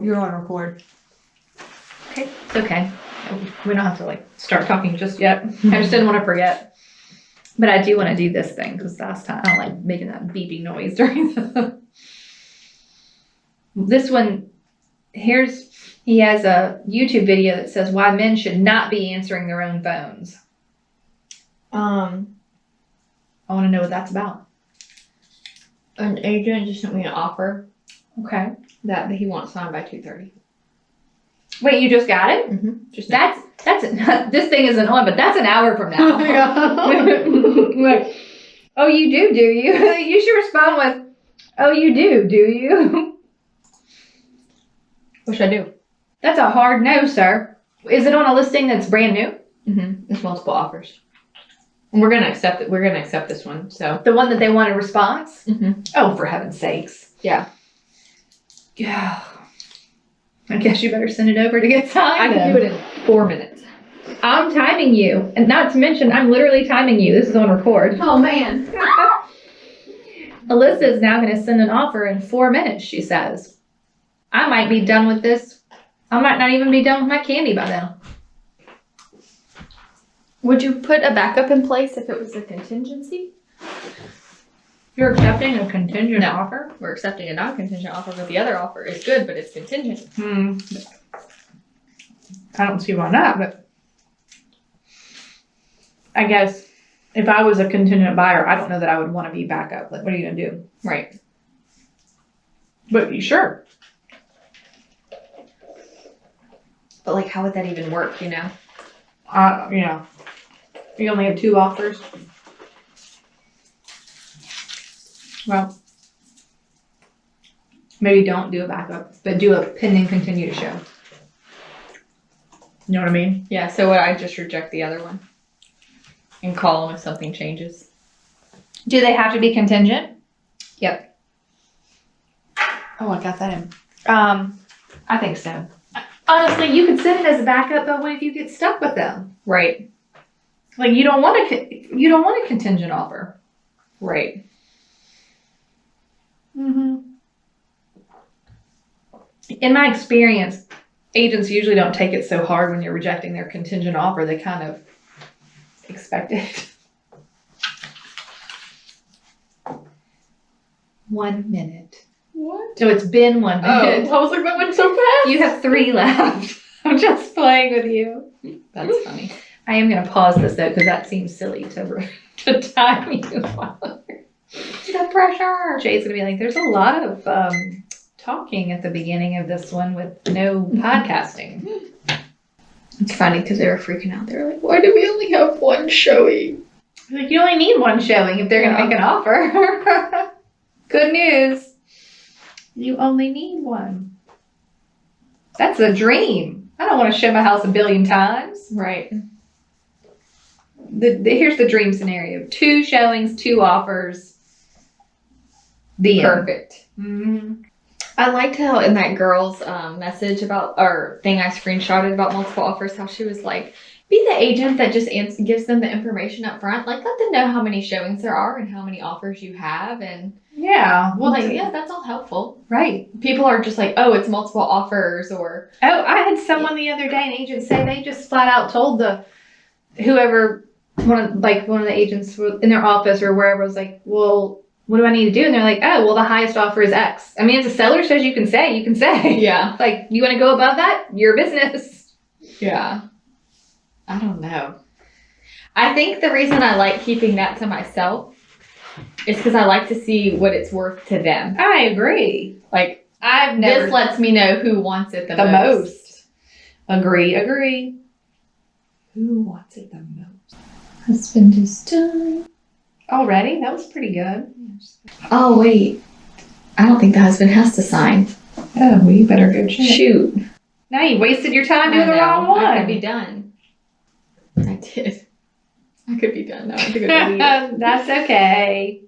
You're on record. Okay, it's okay. We don't have to like start talking just yet. I just didn't want to forget. But I do want to do this thing because last time I don't like making that beeping noise during the. This one, he has a YouTube video that says why men should not be answering their own phones. I want to know what that's about. An agent just sent me an offer Okay. that he wants signed by 2:30. Wait, you just got it? Mm-hmm. Just That's this thing isn't on, but that's an hour from now. Like, oh, you do you? You should respond with, oh, you do you? what should I do? That's a hard no, sir. Is it on a listing that's brand new? Mm-hmm. It's multiple offers. And we're gonna accept it. We're gonna accept this one. So The one that they want a response? mm-hmm. Oh, for heaven's sakes. Yeah. Yeah. I guess you better send it over to get signed. I can do it in 4 minutes. I'm timing you. And not to mention, I'm literally timing you. This is on record. Oh man. Alissa is now going to send an offer in 4 minutes, she says. I might be done with this. I might not even be done with my candy by now. Would you put a backup in place if it was a contingency? You're accepting a contingent offer? We're accepting a non-contingent offer, but the other offer is good, but it's contingent. I don't see why not, but I guess if I was a contingent buyer, I don't know that I would want to be backup. Like, what are you going to do? Right. But you sure? But like, how would that even work, you know? You only have 2 offers. Well, maybe don't do a backup, but do a pending continue to show. You know what I mean? Yeah, so would I just reject the other one? And call them if something changes? Do they have to be contingent? Yep. Oh, I got that in. I think so. Honestly, you could send it as a backup, but what if you get stuck with them? Right. Like you don't want a contingent offer. Right. Mm-hmm. In my experience, agents usually don't take it so hard when you're rejecting their contingent offer. They kind of expect it. 1 minute. What? So it's been 1 minute. I was like, that went so fast. You have 3 left. I'm just playing with you. That's funny. I am going to pause this though because that seems silly to time you. The pressure. Jay's going to be like, there's a lot of talking at the beginning of this one with no podcasting. It's funny because they were freaking out. They were like, why do we only have 1 showing? Like, you only need 1 showing if they're going to make an offer. Good news. You only need 1. That's a dream. I don't want to show my house a billion times. Right. Here's the dream scenario. 2 showings, 2 offers. The Perfect. Mm-hmm. I liked how in that girl's message about, or thing I screenshotted about multiple offers, how she was like, be the agent that just gives them the information up front. Like, let them know how many showings there are and how many offers you have. And Yeah. Well, like, yeah, that's all helpful. right. People are just like, oh, it's multiple offers, or Oh, I had someone the other day, an agent, say they just flat out told whoever, one of the agents in their office or wherever was like, well, what do I need to do? And they're like, oh, well, the highest offer is X. I mean, if the seller says you can say. Yeah. Like, you want to go above that? Your business. Yeah. I don't know. I think the reason I like keeping that to myself is because I like to see what it's worth to them. I agree. Like, I've never. this lets me know who wants it the most. Agree. Who wants it the most? Husband is done. Already? That was pretty good. Oh, wait. I don't think the husband has to sign. Oh, well, you better go check. Shoot. Now you wasted your time doing I the know. wrong one. I could be done. I did. I could be done now. I have to go delete it. That's okay.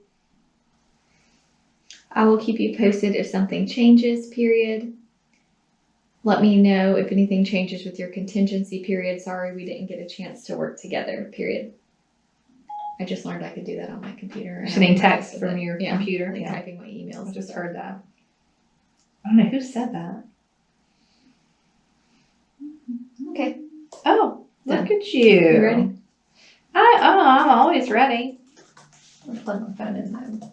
I will keep you posted if something changes, period. Let me know if anything changes with your contingency, period. Sorry, we didn't get a chance to work together, period. I just learned I could do that on my computer. Sending text from your computer. Like Yeah. typing my emails. I just heard that. I don't know who said that. at you. You ready? I'm always ready. I'll plug my phone in though.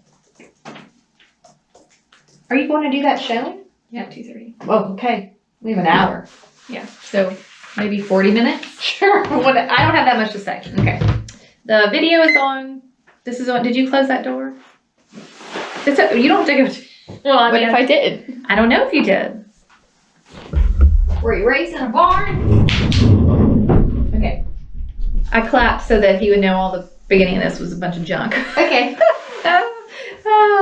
Are you going to do that showing? Yeah, 2:30. Oh, okay. We have an hour. Yeah. So maybe 40 minutes. Sure. I don't have that much to say. Okay. The video is on. This is on. Did you close that door? You don't have to go. Well, What if I did? I don't know if you did. Were you raised in a barn? Okay. I clapped so that he would know all the beginning of this was a bunch of junk. Okay.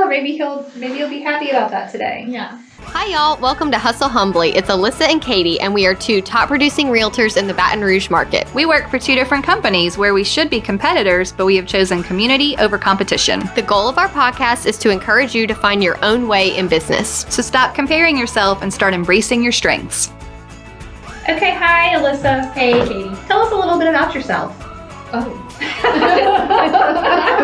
Maybe he'll be happy about that today. Yeah. Hi y'all, welcome to Hustle Humbly. It's Alissa and Katy, and we are two top producing realtors in the Baton Rouge market. We work for two different companies where we should be competitors, but we have chosen community over competition. The goal of our podcast is to encourage you to find your own way in business. So stop comparing yourself and start embracing your strengths. Okay, hi Alyssa. Hey, Katy. Tell us a little bit about yourself. Oh.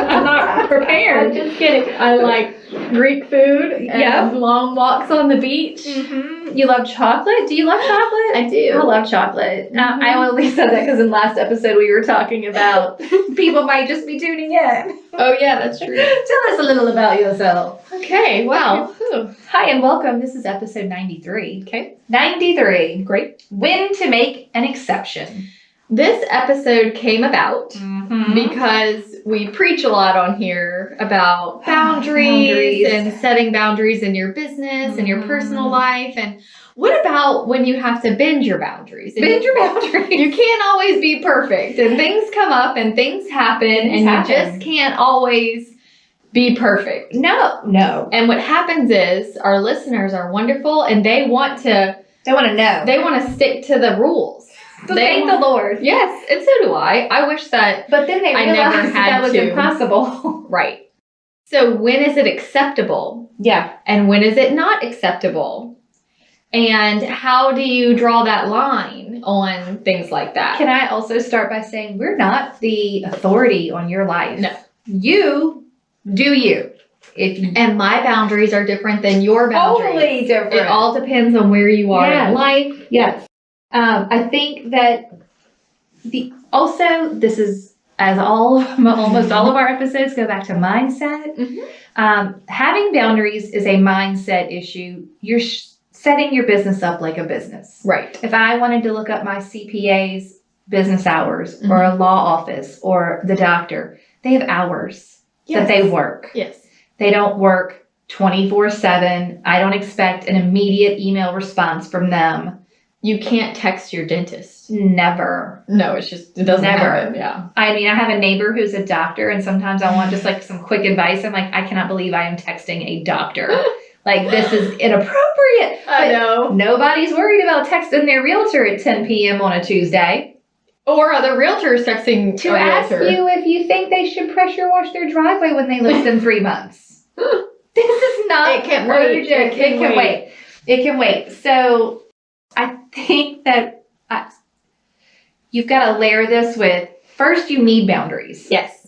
I'm not prepared. I'm just kidding. I like Greek food and Yeah. long walks on the beach. Mm-hmm. You love chocolate? Do you love chocolate? I do. I love chocolate. I only said that because in last episode we were talking about people might just be tuning in. Oh, yeah, that's true. Tell us a little about yourself. Okay, wow. Whew. Hi and welcome. This is episode 93. Okay, 93. great. When to make an exception. This episode came about Mm-hmm. because we preach a lot on here about boundaries and setting boundaries in your business and your personal life. And what about when you have to bend your boundaries? And Bend your boundaries. You can't always be perfect, and things come up and things happen, and you just can't always be perfect. No. And what happens is our listeners are wonderful, and they want to know. they want to stick to the rules. So thank the Lord. Yes, and so do I. I wish that. But then they I never realized had that was to. impossible. Right. So when is it acceptable? Yeah. And when is it not acceptable? And how do you draw that line on things like that? Can I also start by saying we're not the authority on your life. No. You do you. And my boundaries are different than your boundaries. Totally different. It all depends on where you are in Yes. life. Yes. I think that this is, as almost all of our episodes go back to mindset. Mhm. Having boundaries is a mindset issue. You're setting your business up like a business. Right. If I wanted to look up my CPA's business hours or a law office or the doctor, they have hours that they work. Yes. They don't work 24/7. I don't expect an immediate email response from them. You can't text your dentist. Never. No, it doesn't Never. happen. Yeah. I mean, I have a neighbor who's a doctor, and sometimes I want just like some quick advice. I'm like, I cannot believe I am texting a doctor. Like, this is inappropriate. I But know. nobody's worried about texting their realtor at 10 p.m. on a Tuesday Or other realtors texting to a ask realtor. you if you think they should pressure wash their driveway when they list in 3 months. This is not It can wait. urgent. It can wait. It can wait. So I think that you've got to layer this with, first you need boundaries. Yes.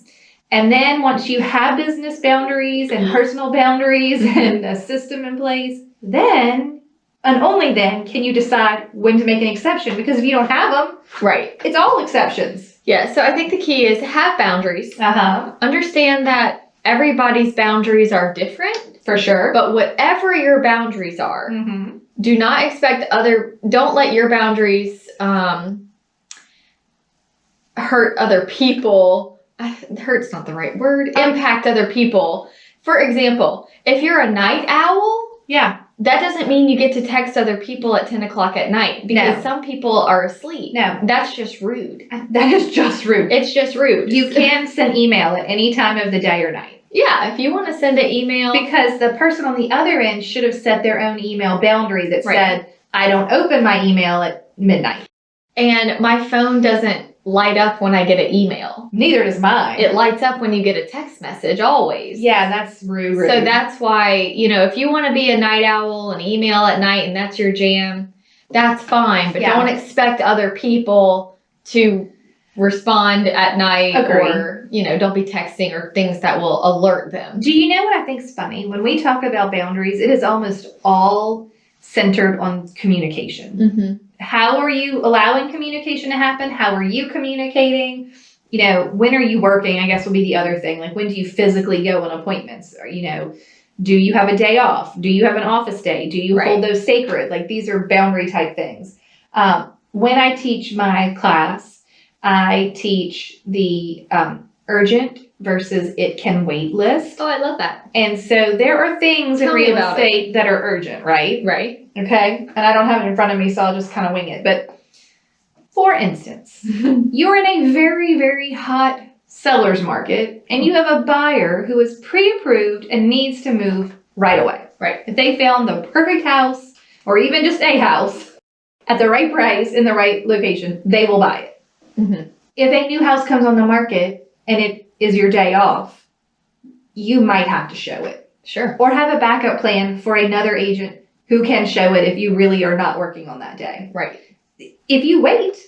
And then once you have business boundaries and personal boundaries and a system in place, then and only then can you decide when to make an exception. Because if you don't have them, Right. it's all exceptions. Yeah. So I think the key is have boundaries. Uh-huh. Understand that everybody's boundaries are different, For sure. but whatever your boundaries are, Mm-hmm. do not expect don't let your boundaries hurt other people. Hurt's not the right word. Impact other people. For example, if you're a night owl, Yeah. that doesn't mean you get to text other people at 10 o'clock at night because No. some people are asleep. No. That's just rude. That is just rude. It's just rude. You can send email at any time of the day or night. Yeah, if you want to send an email. Because the person on the other end should have set their own email boundary that Right. said, I don't open my email at midnight. And my phone doesn't light up when I get an email. Neither does mine. It lights up when you get a text message, always. Yeah, that's rude. So that's why, if you want to be a night owl and email at night and that's your jam, that's fine. But Yeah. don't expect other people to respond at night. Agree. Or, don't be texting or things that will alert them. Do you know what I think's funny? When we talk about boundaries, it is almost all centered on communication. Mm-hmm. How are you allowing communication to happen? How are you communicating? You know, when are you working? I guess will be the other thing. Like, when do you physically go on appointments? Or, you know, do you have a day off? Do you have an office day? Do you hold those sacred? Like, these are boundary type things. When I teach my class, I teach the urgent versus it can wait list. Oh, I love that. And so there are things in real estate that are urgent, right? Right. Okay. And I don't have it in front of me, so I'll just kind of wing it. But for instance, you're in a very, very hot seller's market and you have a buyer who is pre-approved and needs to move right away. Right. If they found the perfect house or even just a house at the right price in the right location, they will buy it. Mm-hmm. If a new house comes on the market and it is your day off, you might have to show it. Sure. Or have a backup plan for another agent who can show it if you really are not working on that day. Right. If you wait,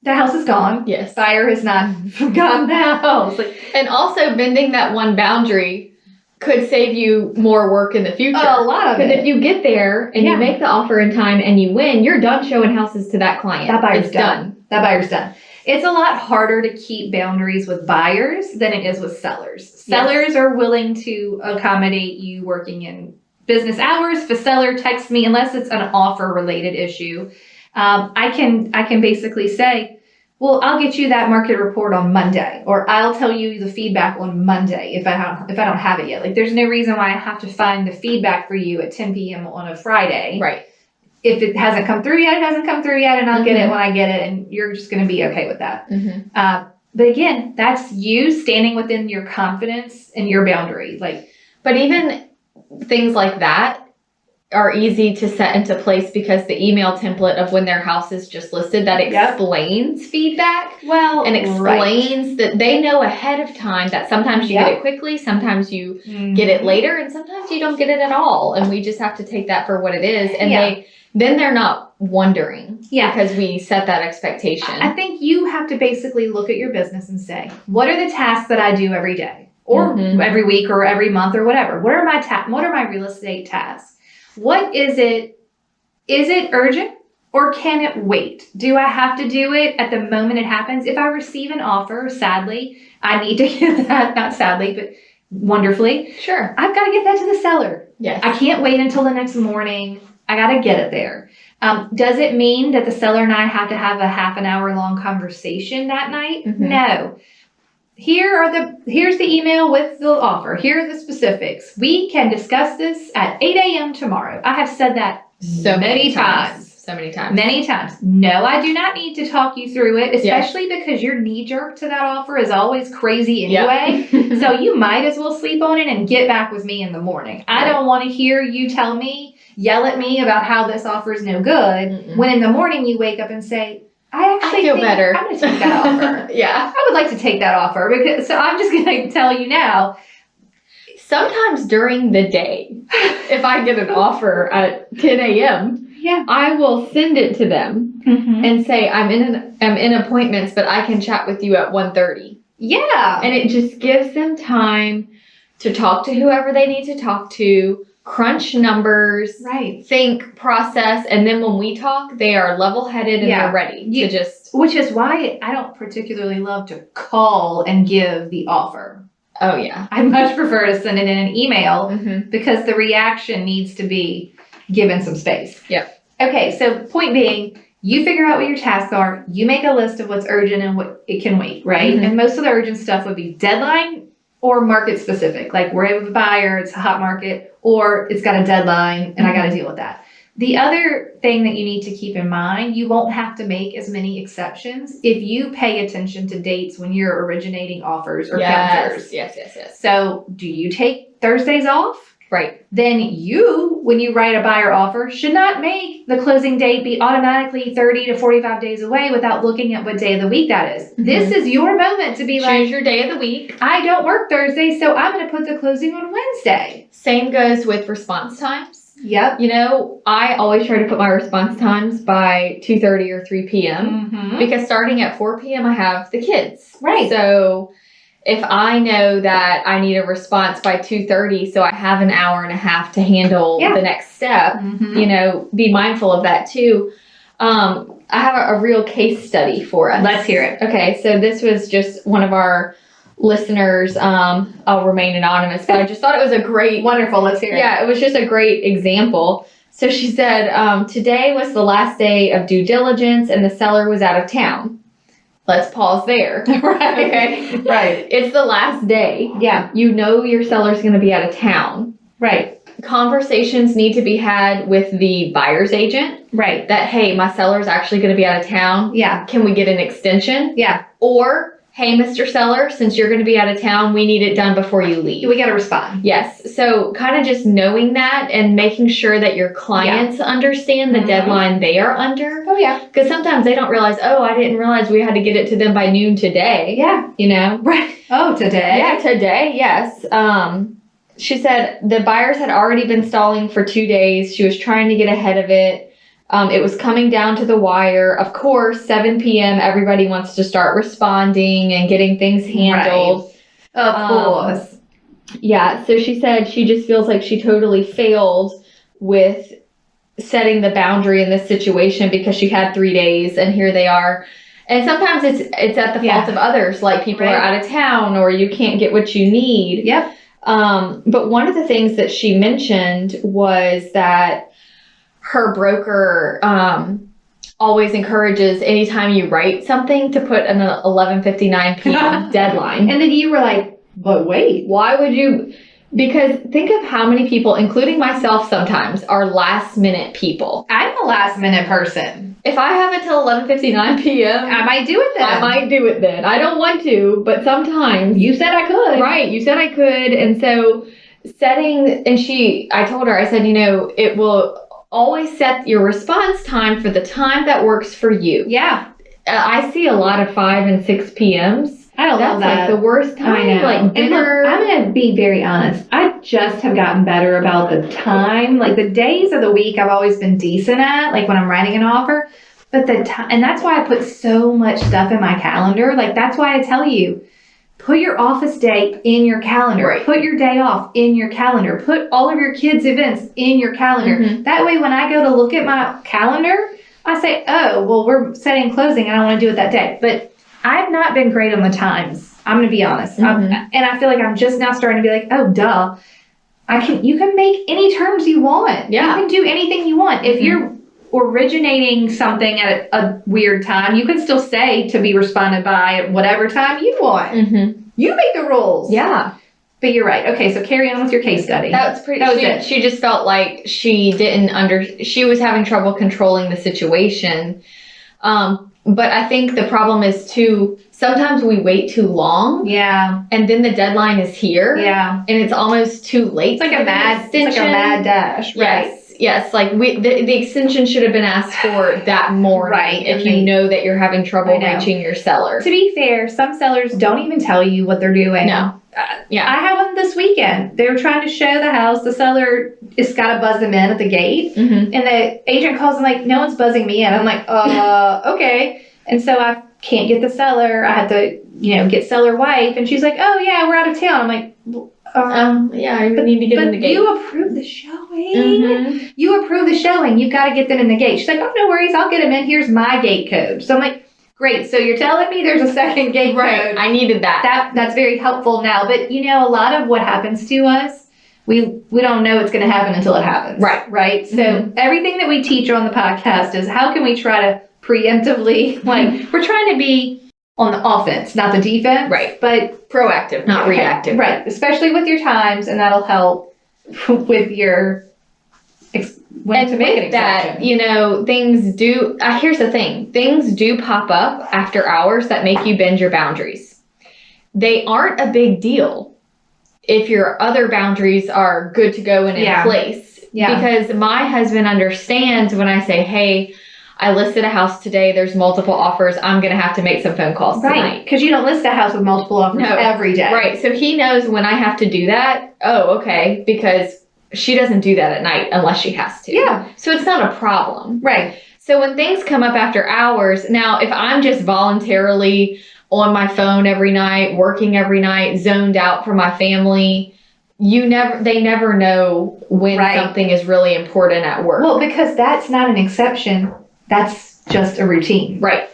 the house is gone. Yes. Buyer has not forgotten the house. And also bending that one boundary could save you more work in the future. A lot of it. Because if you get there and you make the offer in time and you win, you're done showing houses to that client. That buyer's It's done. That buyer's done. It's a lot harder to keep boundaries with buyers than it is with sellers. Sellers are willing to accommodate you working in business hours. If a seller texts me, unless it's an offer related issue, I can basically say, well, I'll get you that market report on Monday, or I'll tell you the feedback on Monday if I don't have it yet. Like, there's no reason why I have to find the feedback for you at 10 p.m. on a Friday. Right. If it hasn't come through yet, it hasn't come through yet, and I'll get it when I get it, and you're just going to be okay with that. Mm-hmm. But again, that's you standing within your confidence and your boundary. Like, but even things like that are easy to set into place because the email template of when their house is just listed that explains feedback. Well, and explains that they know ahead of time that sometimes you get it quickly, sometimes you get it later, and sometimes you don't get it at all. And we just have to take that for what it is. And they're not wondering because we set that expectation. I think you have to basically look at your business and say, what are the tasks that I do every day or every week or every month or whatever? What are my real estate tasks? What is it? Is it urgent or can it wait? Do I have to do it at the moment it happens? If I receive an offer, sadly, I need to get that, not sadly, but wonderfully. Sure. I've got to get that to the seller. Yes. I can't wait until the next morning. I got to get it there. Does it mean that the seller and I have to have a half an hour long conversation that night? No. Here's the email with the offer. Here are the specifics. We can discuss this at 8 a.m. tomorrow. I have said that so many times. So many times. Many times. No, I do not need to talk you through it, especially because your knee jerk to that offer is always crazy anyway. So you might as well sleep on it and get back with me in the morning. I don't want to hear you yell at me about how this offer is no good when in the morning you wake up and say, I feel better. I'm going to take that offer. I would like to take that offer so I'm just going to tell you now. Sometimes during the day, if I get an offer at 10 a.m., I will send it to them and say, I'm in appointments, but I can chat with you at 1:30. Yeah. And it just gives them time to talk to whoever they need to talk to, crunch numbers, think, process, and then when we talk, they are level-headed and they're ready to just... Which is why I don't particularly love to call and give the offer. Oh, yeah. I much prefer to send it in an email because the reaction needs to be given some space. Yep. Okay, so point being, you figure out what your tasks are, you make a list of what's urgent and what it can wait, right? And most of the urgent stuff would be deadline or market specific, like we're able to buyer, it's a hot market, or it's got a deadline and I got to deal with that. The other thing that you need to keep in mind, you won't have to make as many exceptions if you pay attention to dates when you're originating offers or counters. Yes. So do you take Thursdays off? Right. Then you, when you write a buyer offer, should not make the closing date be automatically 30 to 45 days away without looking at what day of the week that is. This is your moment to be like, choose your day of the week. I don't work Thursday, so I'm going to put the closing on Wednesday. Same goes with response times. Yep. You know, I always try to put my response times by 2:30 or 3 p.m. Because starting at 4 p.m. I have the kids. Right. So if I know that I need a response by 2:30, so I have an hour and a half to handle the next step, Mhm. you know, be mindful of that too. I have a real case study for us. Let's hear it. Okay, so this was just one of our listeners. I'll remain anonymous, but I just thought it was a great, Wonderful. Let's hear it. yeah, it was just a great example. So she said, today was the last day of due diligence and the seller was out of town. Let's pause there. Right. Okay. Right. It's the last day. Yeah. You know your seller's going to be out of town. Right. Conversations need to be had with the buyer's agent Right. that, hey, my seller's actually going to be out of town. Yeah. Can we get an extension? Yeah. Or, hey, Mr. Seller, since you're going to be out of town, we need it done before you leave. We got to respond. Yes. So kind of just knowing that and making sure that your clients understand the Mhm. deadline they are under. Oh, yeah. Because sometimes they don't realize, oh, I didn't realize we had to get it to them by noon today. Yeah. You know? Right. Oh, today? Yeah, today, yes. She said the buyers had already been stalling for 2 days. She was trying to get ahead of it. It was coming down to the wire. Of course, 7 p.m., everybody wants to start responding and getting things handled. Of course. Yeah, so she said she just feels like she totally failed with setting the boundary in this situation because she had 3 days and here they are. And sometimes it's at the fault of others, like people are out of town or you can't get what you need. Yep. But one of the things that she mentioned was that her broker always encourages anytime you write something to put an 11:59 p.m. deadline. And then you were like, but wait. Why would you? Because think of how many people, including myself sometimes, are last minute people. I'm a last minute person. If I have it till 11:59 p.m., I might do it then. I might do it then. I don't want to, but sometimes. You said I could. Right, you said I could. And so setting, and I told her, I said, you know, it will always set your response time for the time that works for you. Yeah. I see a lot of 5 and 6 p.m.s. I don't love That's that. like the worst time. I know. Like And dinner. look, I'm going to be very honest. I just have gotten better about the time. Like the days of the week I've always been decent at, like when I'm writing an offer. But the time, and that's why I put so much stuff in my calendar. Like that's why I tell you, put your office day in your calendar. Right. Put your day off in your calendar. Put all of your kids' events in your calendar. Mhm. That way when I go to look at my calendar, I say, oh, well, we're setting closing. I don't want to do it that day. But I've not been great on the times. I'm going to be honest. Mhm. And I feel like I'm just now starting to be like, oh, duh. You can make any terms you want. Yeah. You can do anything you want. If you're originating something at a weird time, you can still say to be responded by at whatever time you want. Mm-hmm. You make the rules. Yeah. But you're right. Okay, so carry on with your case study. That was pretty. That was she, it. She just felt like she didn't she was having trouble controlling the situation. But I think the problem is too, sometimes we wait too long Yeah. and then the deadline is here. Yeah. And it's almost too late. It's like a mad dash. Right. Yes. Like the extension should have been asked for that morning. Right, If and you they- know that you're having trouble I know. reaching your seller. To be fair, some sellers don't even tell you what they're doing. No. Yeah. I had one this weekend. They were trying to show the house. The seller has got to buzz them in at the gate. Mm-hmm. And the agent calls and like, no one's buzzing me in. I'm like, okay. And so I can't get the seller. I had to, get seller wife. And she's like, oh yeah, we're out of town. I'm like, Yeah, I need to get in the gate. you approve the showing. Mm-hmm. You approve the showing. You've got to get them in the gate. She's like, oh, no worries. I'll get them in. Here's my gate code. So I'm like, great. So you're telling me there's a second gate Right. code. I needed that. That's very helpful now. But a lot of what happens to us, we don't know it's going to happen until it happens. Right. Right. So Mhm. everything that we teach on the podcast is how can we try to preemptively, we're trying to be on the offense, not the defense. Right. But Proactive, not reactive. Right. Especially with your times, and that'll help with your when And to make an with that, exception. things do, here's the thing, things do pop up after hours that make you bend your boundaries. They aren't a big deal if your other boundaries are good to go and in place. Yeah. Because my husband understands when I say, hey, I listed a house today, there's multiple offers, I'm going to have to make some phone calls Right. tonight. Because you don't list a house with multiple offers No. every day. Right, so he knows when I have to do that, oh, okay, because she doesn't do that at night unless she has to. Yeah. So it's not a problem. Right. So when things come up after hours, now if I'm just voluntarily on my phone every night, working every night, zoned out from my family. They never know when Right. something is really important at work. Well, because that's not an exception. That's just a routine. Right.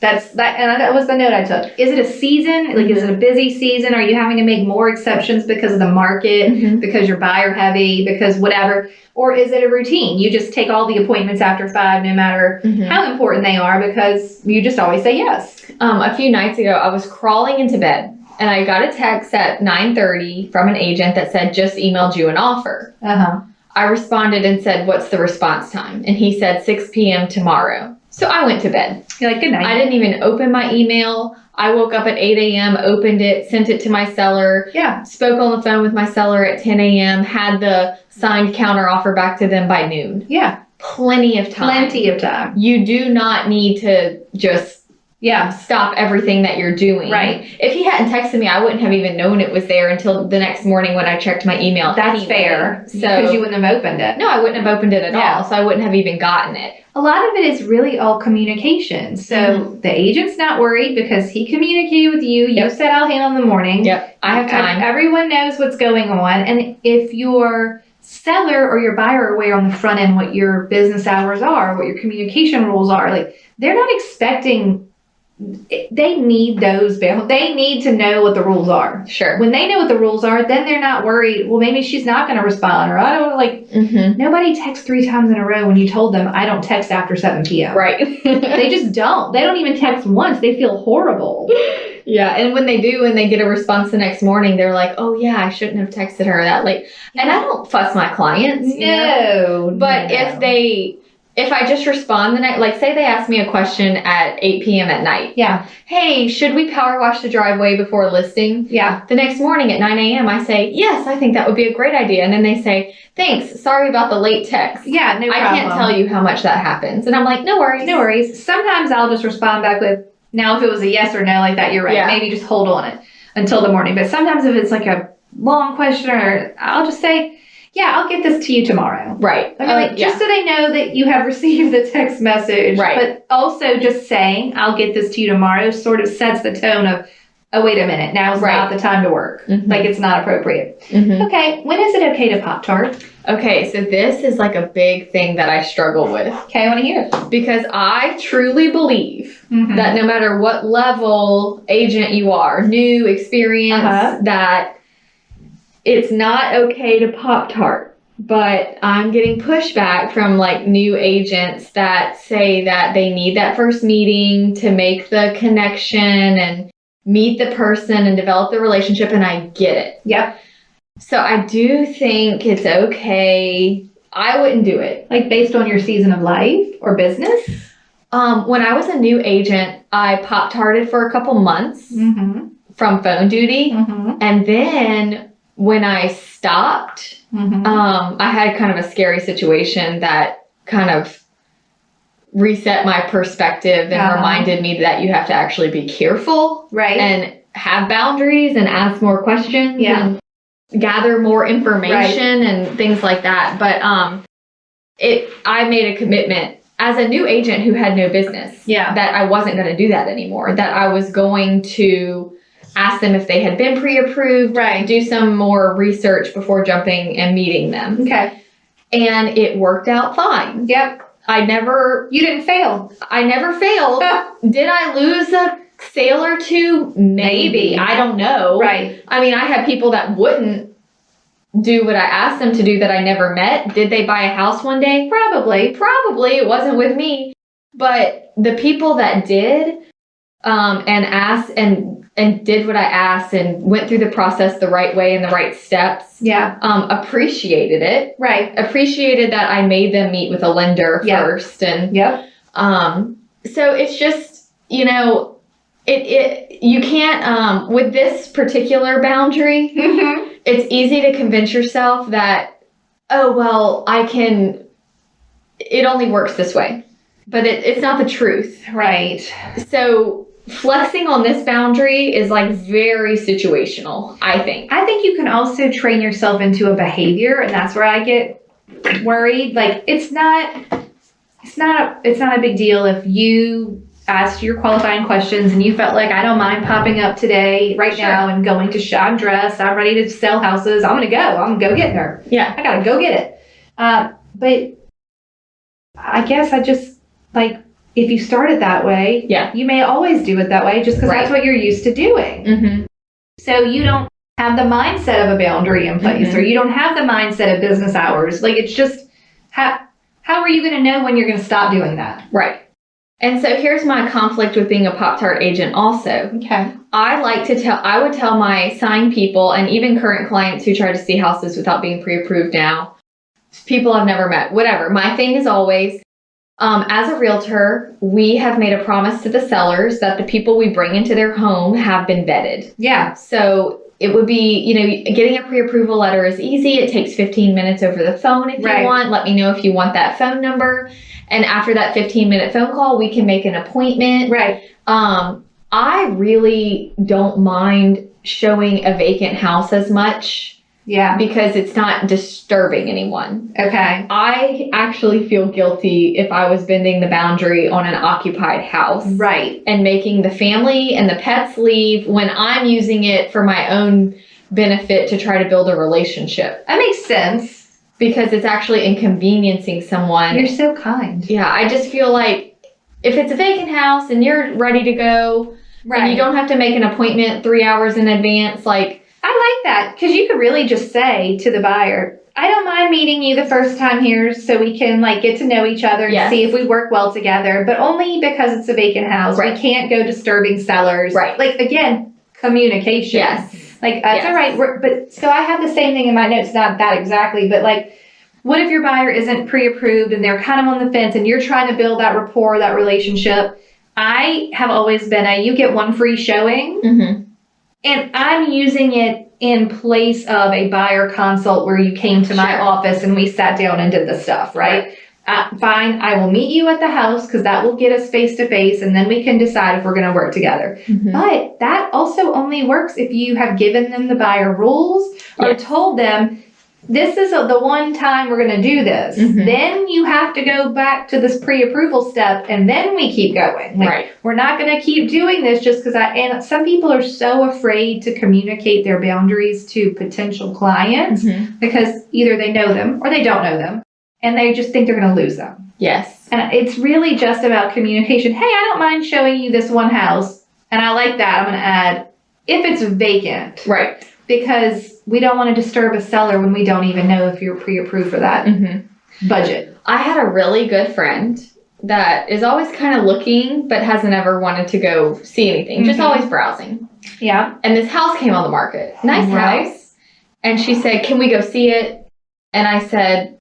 And that was the note I took. Is it a season? Like, is it a busy season? Are you having to make more exceptions because of the market, Mhm. because you're buyer heavy, because whatever? Or is it a routine? You just take all the appointments after 5, no matter Mhm. how important they are, because you just always say yes. A few nights ago, I was crawling into bed and I got a text at 9:30 from an agent that said, just emailed you an offer. Uh-huh. I responded and said, what's the response time? And he said 6 p.m. tomorrow. So I went to bed. You're like, good night. I didn't even open my email. I woke up at 8 a.m., opened it, sent it to my seller, Yeah. spoke on the phone with my seller at 10 a.m., had the signed counter offer back to them by noon. Yeah. Plenty of time. Plenty of time. You do not need to just Yeah. stop everything that you're doing. Right. If he hadn't texted me, I wouldn't have even known it was there until the next morning when I checked my email. That's anyway. fair. So Because you wouldn't have opened it. no, I wouldn't have opened it at Yeah. all. So I wouldn't have even gotten it. A lot of it is really all communication. So the agent's not worried because he communicated with you. You Yep. said, I'll handle in the morning. Yep. I have time. Everyone knows what's going on. And if your seller or your buyer are aware on the front end what your business hours are, what your communication rules are, like, they're not expecting, they need those, they need to know what the rules are. Sure. When they know what the rules are, then they're not worried, well, maybe she's not going to respond, or I don't, like, Mm-hmm. nobody texts 3 times in a row when you told them, I don't text after 7 p.m. Right. They just don't. They don't even text once. They feel horrible. Yeah, and when they do, and they get a response the next morning, they're like, "Oh yeah, I shouldn't have texted her that late." And I don't fuss my clients, you know? But if I just respond the night, like say they ask me a question at 8 p.m. at night, Yeah. hey, should we power wash the driveway before listing? Yeah. The next morning at 9 a.m., I say, yes, I think that would be a great idea. And then they say, thanks, sorry about the late text. Yeah, no problem. I can't tell you how much that happens. And I'm like, no worries. No worries. Sometimes I'll just respond back with, now if it was a yes or no like that, you're right. Yeah. Maybe just hold on it until the morning. But sometimes if it's like a long question, or I'll just say, yeah, I'll get this to you tomorrow. Right. I mean, like, just so they know that you have received the text message. Right. But also just saying, I'll get this to you tomorrow sort of sets the tone of, oh, wait a minute, now's Right. not the time to work. Mhm. Like, it's not appropriate. Mhm. Okay, when is it okay to Pop-Tart? Okay, so this is like a big thing that I struggle with Okay, I want to hear it. because I truly believe that no matter what level agent you are, new, experience, Uh-huh. that it's not okay to Pop-Tart. But I'm getting pushback from like new agents that say that they need that first meeting to make the connection and meet the person and develop the relationship, and I get it. Yep. So I do think it's okay. I wouldn't do it. Like, based on your season of life or business? When I was a new agent, I Pop-Tarted for a couple months Mm-hmm. from phone duty. Mm-hmm. And then when I stopped, Mm-hmm. I had kind of a scary situation that kind of reset my perspective and Uh-huh. reminded me that you have to actually be careful Right. and have boundaries and ask more questions Yeah. and gather more information and things like that. But I made a commitment as a new agent who had no business Yeah. that I wasn't going to do that anymore, that I was going to ask them if they had been pre-approved, Right. do some more research before jumping and meeting them. Okay. And it worked out fine. Yep. I never You didn't fail. failed. Did I lose a sale or two? Maybe. I don't know. Right. I mean, I had people that wouldn't do what I asked them to do that I never met. Did they buy a house one day? Probably. Probably. It wasn't with me. But the people that did and asked and did what I asked and went through the process the right way and the right steps, Yeah. appreciated it. Right. Appreciated that I made them meet with a lender Yeah. first. And Yep. so it's just, you know, you can't, with this particular boundary, Mm-hmm. it's easy to convince yourself that, oh, well, it only works this way. But it's not the truth. Right. So flexing on this boundary is like very situational, I think. I think you can also train yourself into a behavior, and that's where I get worried. Like, it's not a big deal if you asked your qualifying questions and you felt like, I don't mind popping up today, right now, and going to I'm dressed, I'm ready to sell houses, I'm going to go get her. Yeah. I got to go get it. But I guess I just, like, if you started that way, you may always do it that way just because that's what you're used to doing. Mm-hmm. So you don't have the mindset of a boundary in place, or you don't have the mindset of business hours. Like, it's just, how are you going to know when you're going to stop doing that? Right. And so here's my conflict with being a Pop-Tart agent also. Okay. I would tell my sign people and even current clients who try to see houses without being pre-approved now, people I've never met, whatever. My thing is always, as a realtor, we have made a promise to the sellers that the people we bring into their home have been vetted. Yeah. So it would be, getting a pre-approval letter is easy. It takes 15 minutes over the phone if you want. Let me know if you want that phone number. And after that 15-minute phone call, we can make an appointment. Right. I really don't mind showing a vacant house as much. Yeah. Because it's not disturbing anyone. Okay. I actually feel guilty if I was bending the boundary on an occupied house. Right. And making the family and the pets leave when I'm using it for my own benefit to try to build a relationship. That makes sense. Because it's actually inconveniencing someone. You're so kind. Yeah, I just feel like if it's a vacant house and you're ready to go, and you don't have to make an appointment 3 hours in advance, like... I like that, because you could really just say to the buyer, I don't mind meeting you the first time here so we can, like, get to know each other and see if we work well together, but only because it's a vacant house. We can't go disturbing sellers. Right. Like, again, communication. Yes. Like, that's all right. But so I have the same thing in my notes, not that exactly, but like, what if your buyer isn't pre-approved and they're kind of on the fence and you're trying to build that rapport, that relationship? I have always been you get one free showing, and I'm using it in place of a buyer consult where you came to my office and we sat down and did the stuff, right? Fine, I will meet you at the house because that will get us face to face and then we can decide if we're going to work together. But that also only works if you have given them the buyer rules or told them, this is the one time we're going to do this. Then you have to go back to this pre-approval step and then we keep going. Like, we're not going to keep doing this just because and some people are so afraid to communicate their boundaries to potential clients because either they know them or they don't know them. And they just think they're going to lose them. Yes. And it's really just about communication. Hey, I don't mind showing you this one house. And I like that. I'm going to add, if it's vacant. Right. Because we don't want to disturb a seller when we don't even know if you're pre-approved for that budget. I had a really good friend that is always kind of looking, but hasn't ever wanted to go see anything. Just always browsing. Yeah. And this house came on the market. Nice house. And she said, can we go see it? And I said,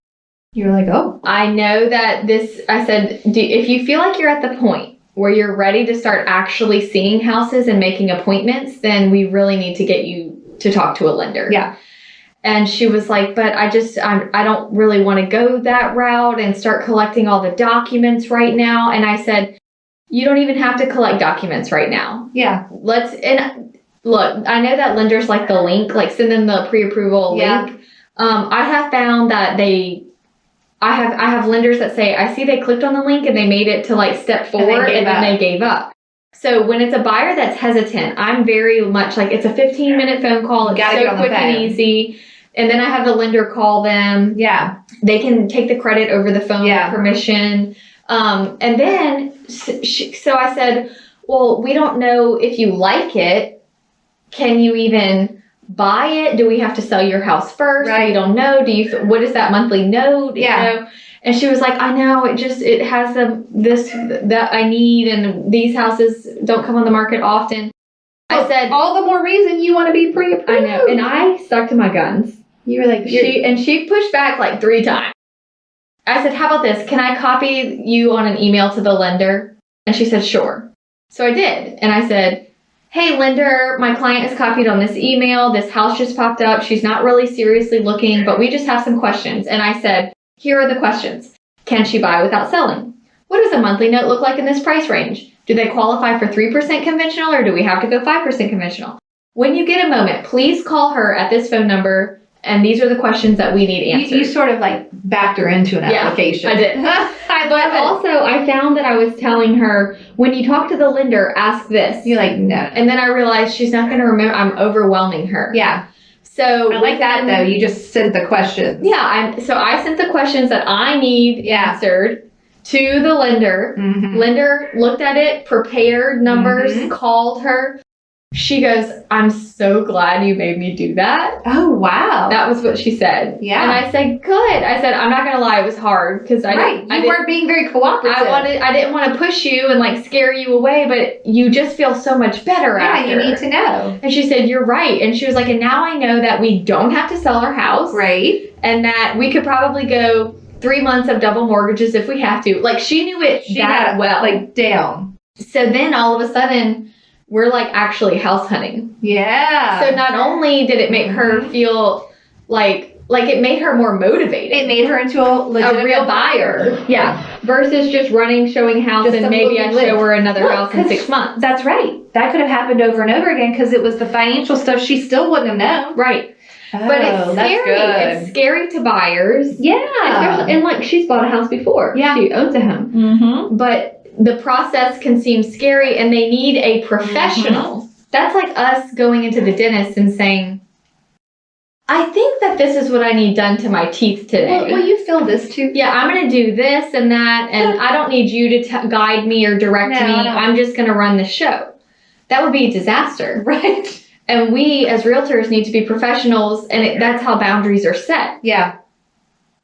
you were like, oh. I know that I said, if you feel like you're at the point where you're ready to start actually seeing houses and making appointments, then we really need to get you to talk to a lender. Yeah. And she was like, but I don't really want to go that route and start collecting all the documents right now. And I said, you don't even have to collect documents right now. Yeah. And look, I know that lenders like the link, like send them the pre-approval link. I have found that I have lenders that say, I see they clicked on the link and they made it to like step 4 and then they gave up. So when it's a buyer that's hesitant, I'm very much like, it's a 15-minute phone call. It's so quick and easy. And then I have the lender call them. Yeah. They can take the credit over the phone with permission. And then, so I said, well, we don't know if you like it. Can you even buy it? Do we have to sell your house first? Right. We don't know. What is that monthly note? Yeah. You know? And she was like, I know, it has that I need, and these houses don't come on the market often. I said, all the more reason you want to be pre-approved. I know. And I stuck to my guns. You were like, she pushed back like 3 times. I said, how about this? Can I copy you on an email to the lender? And she said, sure. So I did. And I said, hey, lender, my client is copied on this email. This house just popped up. She's not really seriously looking, but we just have some questions. And I said, here are the questions. Can she buy without selling? What does a monthly note look like in this price range? Do they qualify for 3% conventional, or do we have to go 5% conventional? When you get a moment, please call her at this phone number and these are the questions that we need answered. You sort of like backed her into an application. I did. But also, I found that I was telling her, when you talk to the lender, ask this. You're like, no. And then I realized she's not going to remember. I'm overwhelming her. Yeah. So I like that though. You just sent the questions. Yeah. So I sent the questions that I need answered to the lender. Mm-hmm. Lender looked at it, prepared numbers, called her. She goes, I'm so glad you made me do that. Oh, wow. That was what she said. Yeah. And I said, good. I said, I'm not going to lie, it was hard because you weren't being very cooperative. I didn't want to push you and like scare you away, but you just feel so much better after. Yeah, you need to know. And she said, you're right. And she was like, and now I know that we don't have to sell our house. Right. And that we could probably go 3 months of double mortgages if we have to. Like, she knew it that well. Like, down. So then all of a sudden, we're like actually house hunting. Yeah. So not only did it make her feel like it made her more motivated. It made her into a real buyer. Yeah. Versus just running, showing house, Just and some maybe I looking show her another house in 'cause 6 months. That's right. That could have happened over and over again because it was the financial stuff she still wouldn't have known. Right. Oh, But it's scary. that's good. It's scary to buyers. Yeah. Especially, and like she's bought a house before. Yeah. She owns a home. Mm-hmm. But the process can seem scary and they need a professional. That's like us going into the dentist and saying, I think that this is what I need done to my teeth today. Will you fill this too? Yeah, I'm going to do this and that, and I don't need you to guide me or direct me. No. I'm just going to run the show. That would be a disaster. Right. And we, as realtors, need to be professionals, and that's how boundaries are set. Yeah.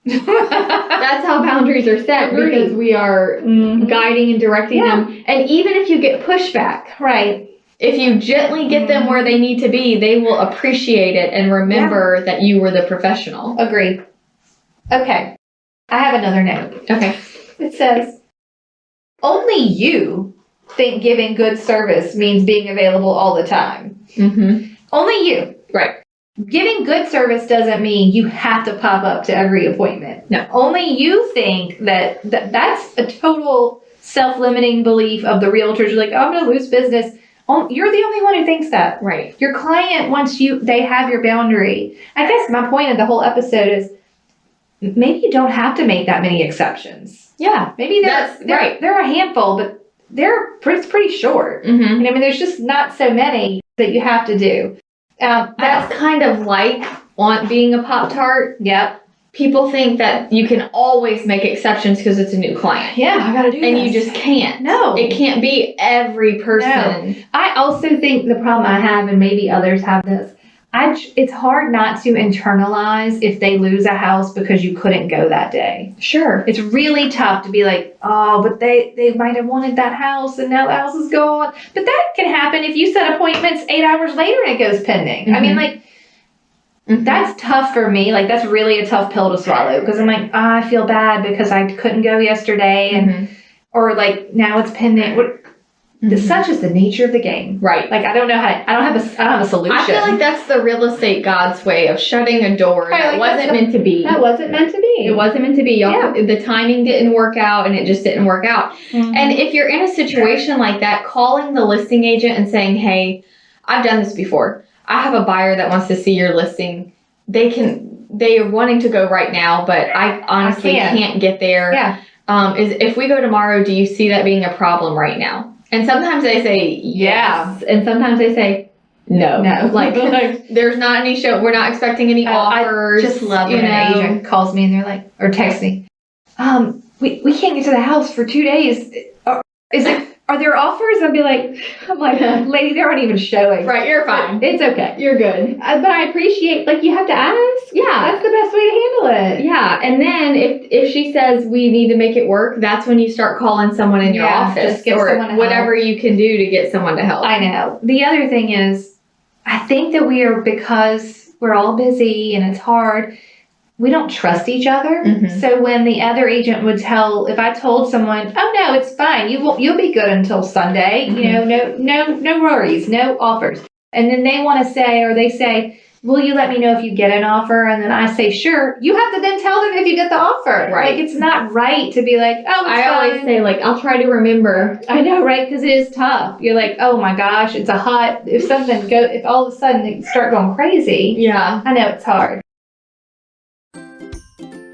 That's how boundaries are set Agreed. because we are guiding and directing them. And even if you get pushback, Right. if you gently get them where they need to be, they will appreciate it and remember that you were the professional. Agreed. Okay. I have another note. Okay. It says, only you think giving good service means being available all the time. Mm-hmm. Only you. Right. Giving good service doesn't mean you have to pop up to every appointment. No. Only you think that's a total self-limiting belief of the realtors. You're like, oh, I'm going to lose business. You're the only one who thinks that. Right. Your client, they have your boundary. I guess my point of the whole episode is maybe you don't have to make that many exceptions. Yeah. Maybe they're a handful, but it's pretty short. Mm-hmm. And I mean, there's just not so many that you have to do. That's kind of like being a Pop-Tart. Yep. People think that you can always make exceptions because it's a new client. Yeah, I gotta do And this. you just can't. No. It can't be every person. No. I also think the problem I have, and maybe others have this, it's hard not to internalize if they lose a house because you couldn't go that day. Sure. It's really tough to be like, oh, but they might have wanted that house and now the house is gone. But that can happen if you set appointments 8 hours later and it goes pending. Mm-hmm. I mean, like, that's tough for me. Like, that's really a tough pill to swallow because I'm like, I feel bad because I couldn't go yesterday and or like now it's pending. Such is the nature of the game. Right. Like, I don't have a solution. I feel like that's the real estate God's way of shutting a door that wasn't meant to be. That wasn't meant to be. It wasn't meant to be. Y'all, Yeah. the timing didn't work out and it just didn't work out. Mhm. And if you're in a situation like that, calling the listing agent and saying, hey, I've done this before. I have a buyer that wants to see your listing. They are wanting to go right now, but I honestly can't get there. Yeah. If we go tomorrow, do you see that being a problem right now? And sometimes they say yes, and sometimes they say no. No. Like there's not any show. We're not expecting any offers. I just love when an agent calls me and they're like, or texts me, we can't get to the house for 2 days. Are there offers? I'm like, lady, they aren't even showing. Right, you're fine. It's okay. You're good. But I appreciate, like, you have to ask. Yeah. That's the best way to handle it. Yeah, and then if she says we need to make it work, that's when you start calling someone in your office just get or someone to whatever you can do to get someone to help. I know. The other thing is, I think that because we're all busy and it's hard, we don't trust each other. Mhm. So when the other agent would if I told someone, oh no, it's fine, you'll be good until Sunday, no worries, no offers. And then they say, will you let me know if you get an offer? And then I say, sure. You have to then tell them if you get the offer. Right. Like, it's not right to be like, oh, it's always fine. say, like, I'll try to remember. I know, right? Because it is tough. You're like, oh my gosh, it's if all of a sudden they start going crazy. Yeah. I know it's hard.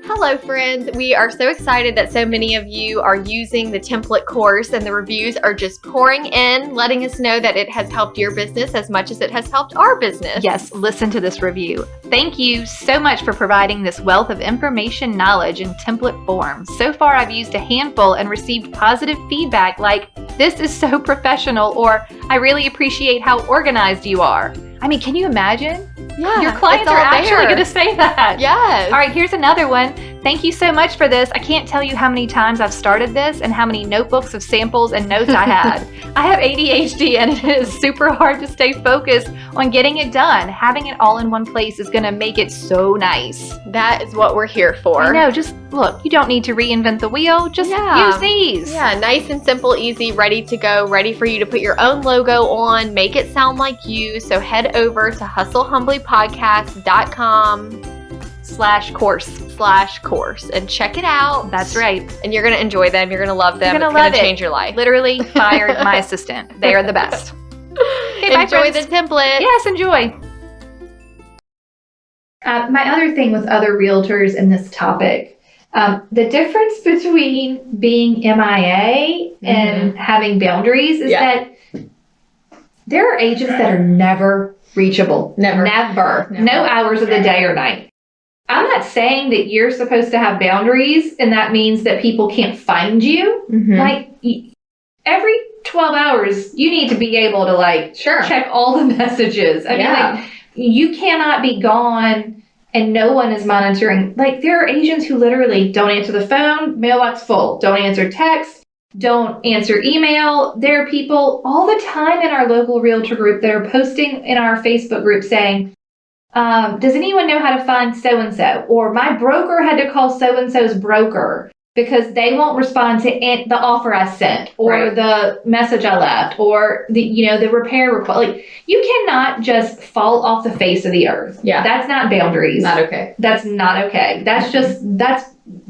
Hello, friends. We are so excited that so many of you are using the template course, and the reviews are just pouring in, letting us know that it has helped your business as much as it has helped our business. Yes, listen to this review. Thank you so much for providing this wealth of information, knowledge in template form. So far, I've used a handful and received positive feedback like, "This is so professional," or "I really appreciate how organized you are." I mean, can you imagine? Yeah, Your clients it's all are actually there. going to say that. Yes. All right, here's another one. Thank you so much for this. I can't tell you how many times I've started this and how many notebooks of samples and notes I had. I have ADHD and it is super hard to stay focused on getting it done. Having it all in one place is going to make it so nice. That is what we're here for. I know, just look, you don't need to reinvent the wheel. Just use these. Yeah, nice and simple, easy, ready to go, ready for you to put your own logo on, make it sound like you. So head over to hustlehumblypodcast.com/course and check it out. That's right. And you're going to enjoy them. You're going to love them. You're gonna It's going love to it. change your life. Literally fired my assistant. They are the best. Okay, bye, Enjoy the friends. template. Yes, enjoy. My other thing with other realtors in this topic, the difference between being MIA and having boundaries is that there are agents that are never reachable. Never. No hours of the day or night. I'm not saying that you're supposed to have boundaries and that means that people can't find you. Like, every 12 hours, you need to be able to, like, check all the messages. I mean, like, you cannot be gone and no one is monitoring. Like, there are agents who literally don't answer the phone, mailbox full, don't answer text, don't answer email. There are people all the time in our local realtor group that are posting in our Facebook group saying, does anyone know how to find so-and-so? Or my broker had to call so-and-so's broker because they won't respond to the offer I sent or the message I left or the repair request. Like, you cannot just fall off the face of the earth. Yeah. That's not boundaries. Not okay. That's not okay. That's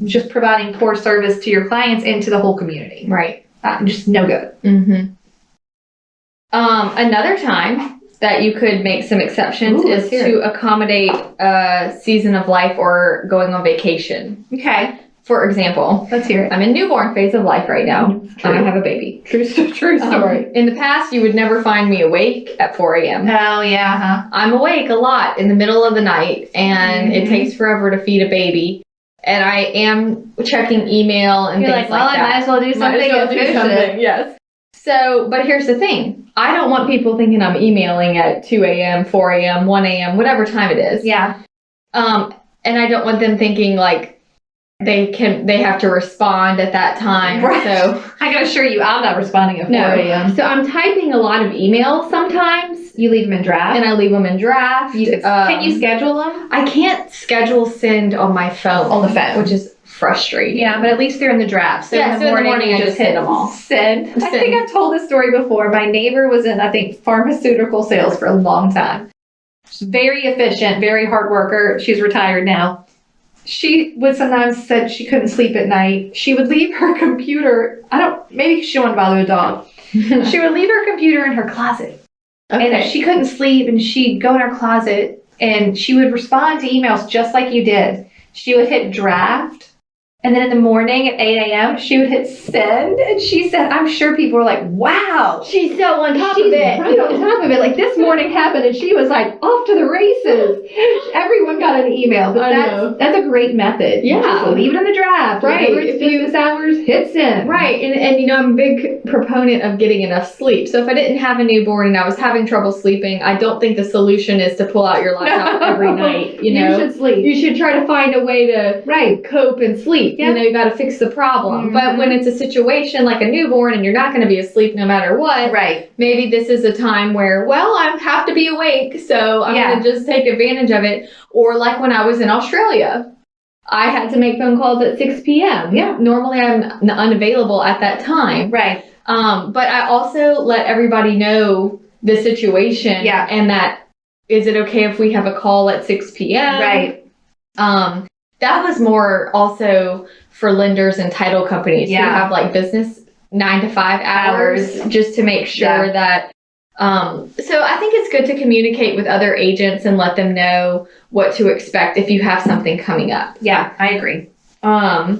just providing poor service to your clients and to the whole community. Right. Just no good. Another time that you could make some exceptions Ooh, is let's hear to accommodate a season of life or going on vacation. Okay. For example, Let's hear it. I'm in newborn phase of life right now. True. I have a baby. True story. In the past, you would never find me awake at 4 a.m. Oh, yeah, huh? I'm awake a lot in the middle of the night, and it takes forever to feed a baby. And I am checking email and You're things like, well, like I that. might as well do something. Yes. So, but here's the thing. I don't want people thinking I'm emailing at 2 a.m., 4 a.m., 1 a.m., whatever time it is. Yeah. And I don't want them thinking like they have to respond at that time. Right. So I can assure you, I'm not responding at 4 a.m. So I'm typing a lot of emails sometimes, You leave them in draft? and I leave them in draft. Can you schedule them? I can't schedule send on my phone. On the phone. Which is frustrating. Yeah, but at least they're in the draft. So Yeah, in the morning, I you just hit send them all. Send. I Send. think I've told this story before. My neighbor was in, I think, pharmaceutical sales for a long time. She's very efficient, very hard worker. She's retired now. She would sometimes said she couldn't sleep at night. She would leave her computer. Maybe she didn't want to bother the dog. She would leave her computer in her closet. And if she couldn't sleep, and she'd go in her closet and she would respond to emails just like you did. She would hit draft. And then in the morning at 8 a.m., she would hit send. And she said, I'm sure people were like, wow. She's so on top She's of it. right on top of it. Like, this morning happened and she was like off to the races. Everyone got an email. But I know. that's a great method. Yeah. Just leave it in the draft. Right. Whenever it's business hours, hit send. Right, and I'm a big proponent of getting enough sleep. So if I didn't have a newborn and I was having trouble sleeping, I don't think the solution is to pull out your laptop every night. You know, should sleep. You should try to find a way to cope and sleep. Yeah. You know, you got to fix the problem. But when it's a situation like a newborn and you're not going to be asleep no matter what, Right. maybe this is a time where, well, I have to be awake, so I'm going to just take advantage of it. Or like when I was in Australia, I had to make phone calls at 6 p.m. Yeah. Normally I'm unavailable at that time. Right. But I also let everybody know the situation. Yeah. And that, is it okay if we have a call at 6 p.m.? Right. That was more also for lenders and title companies who have like business 9 to 5 hours just to make sure that So I think it's good to communicate with other agents and let them know what to expect if you have something coming up. Yeah, I agree. I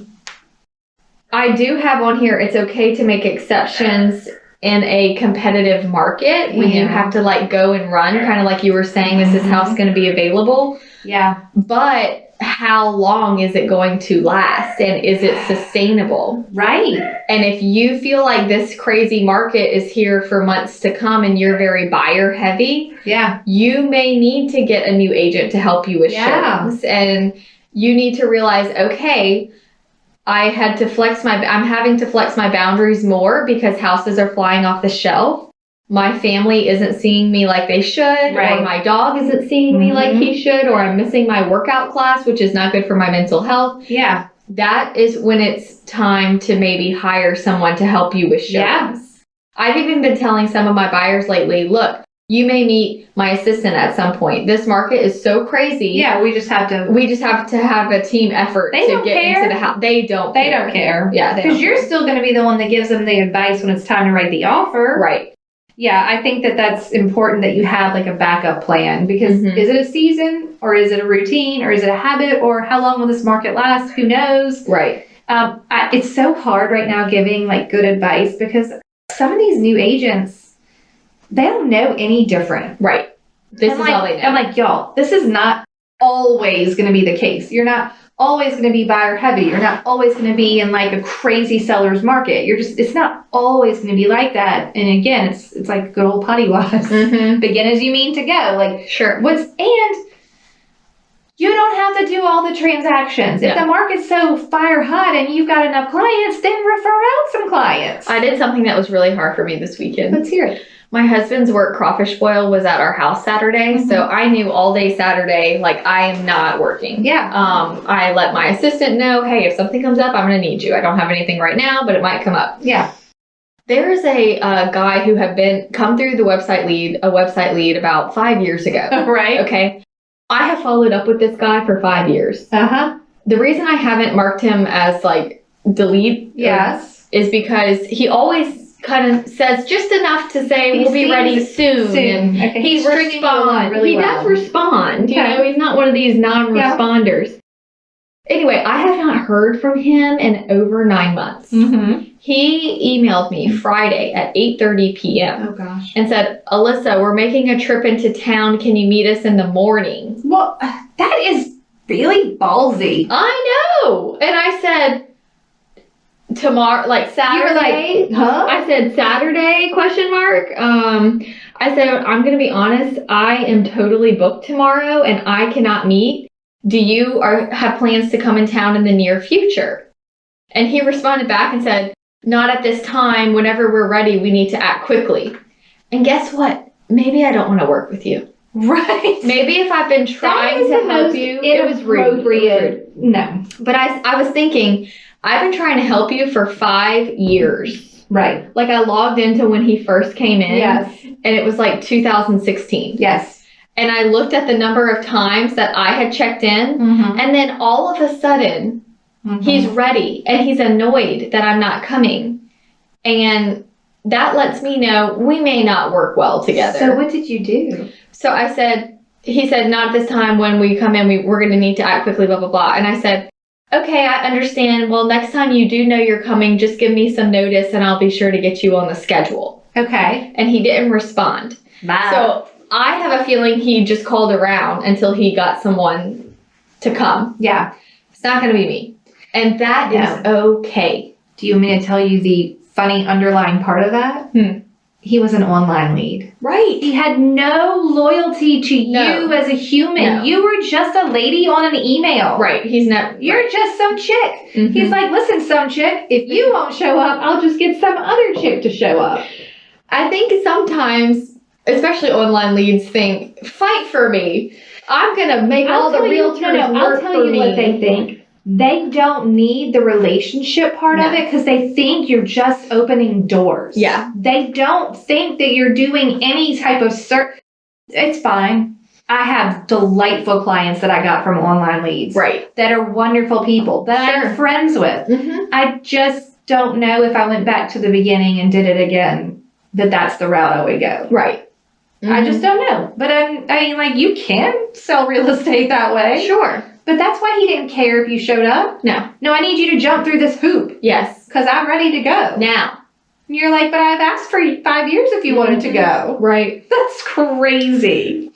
do have on here, it's okay to make exceptions in a competitive market when you have to like go and run, kind of like you were saying, is this house going to be available? Yeah. But how long is it going to last, and is it sustainable? Right. And if you feel like this crazy market is here for months to come and you're very buyer heavy, Yeah. you may need to get a new agent to help you with showings. And you need to realize, okay, I'm having to flex my boundaries more because houses are flying off the shelf. My family isn't seeing me like they should, or my dog isn't seeing me like he should, or I'm missing my workout class, which is not good for my mental health. Yeah. That is when it's time to maybe hire someone to help you with showings. Yeah. I've even been telling some of my buyers lately, look, you may meet my assistant at some point. This market is so crazy. Yeah, we just have to have a team effort They to don't get care. into the house. They don't care. Yeah, Because you're still going to be the one that gives them the advice when it's time to write the offer. right. Yeah, I think that that's important that you have like a backup plan, because Mhm. is it a season, or is it a routine, or is it a habit, or how long will this market last? Who knows? Right. It's so hard right now giving like good advice, because some of these new agents, they don't know any different. Right. This I'm is like, all they know. I'm like, y'all, this is not always going to be the case. You're not always going to be buyer heavy. You're not always going to be in like a crazy seller's market. It's not always going to be like that. And again, it's like good old potty wash. Mhm. Begin as you mean to go. Like, Sure. and you don't have to do all the transactions. If Yeah. the market's so fire hot and you've got enough clients, then refer out some clients. I did something that was really hard for me this weekend. Let's hear it. My husband's work crawfish boil was at our house Saturday, so I knew all day Saturday, like, I am not working. Yeah. I let my assistant know, hey, if something comes up, I'm going to need you. I don't have anything right now, but it might come up. Yeah. There's a guy who had come through a website lead about 5 years ago. Right. Okay. I have followed up with this guy for 5 years. Uh-huh. The reason I haven't marked him as like delete Yes. is because he always kind of says just enough to say He we'll be seems ready soon. soon. And Okay. he He's stringing you along responds. really He well. does respond. You Okay. know, he's not one of these non-responders. Anyway, I have not heard from him in over 9 months. Mm-hmm. He emailed me Friday at 8:30 p.m. Oh, gosh. and said, Alyssa, we're making a trip into town. Can you meet us in the morning? Well, that is really ballsy. I know. And I said, tomorrow, like Saturday. You were like, huh? I said Saturday, question mark. I said, I'm going to be honest. I am totally booked tomorrow and I cannot meet. Do you have plans to come in town in the near future? And he responded back and said, not at this time. Whenever we're ready, we need to act quickly. And guess what? Maybe I don't want to work with you. Right. Maybe if I've been trying to help you, it was rude. Inappropriate. No. But I was thinking, I've been trying to help you for 5 years. Right. Like I logged into when he first came in. Yes. And it was like 2016. Yes. And I looked at the number of times that I had checked in. Mm-hmm. And then all of a sudden, he's ready and he's annoyed that I'm not coming. And that lets me know we may not work well together. So what did you do? So he said, not at this time. When we come in, we're going to need to act quickly, blah, blah, blah. And I said, okay, I understand. Well, next time you do know you're coming, just give me some notice and I'll be sure to get you on the schedule. Okay. And he didn't respond. Bye. So I have a feeling he just called around until he got someone to come. Yeah. It's not going to be me. And that is okay. Do you want me to tell you the funny underlying part of that? He was an online lead. Right. He had no loyalty to you as a human. No. You were just a lady on an email. Right. He's not. You're just some chick. Mhm. He's like, listen, some chick, if you won't show up, I'll just get some other chick to show up. I think sometimes, especially online leads, think, fight for me. I'm going to make all the realtors work I'll tell for you me. what they think. They don't need the relationship part of No. it because they think you're just opening doors. Yeah. They don't think that you're doing any type of It's fine. I have delightful clients that I got from online leads. Right. That are wonderful people that Sure. I'm friends with. Mm-hmm. I just don't know if I went back to the beginning and did it again, that's the route I would go. Right. I just don't know. But I mean, like, you can sell real estate that way. Sure. But that's why he didn't care if you showed up. No. No, I need you to jump through this hoop Yes. because I'm ready to go. Now. And you're like, but I've asked for 5 years if you wanted to go. Right. That's crazy.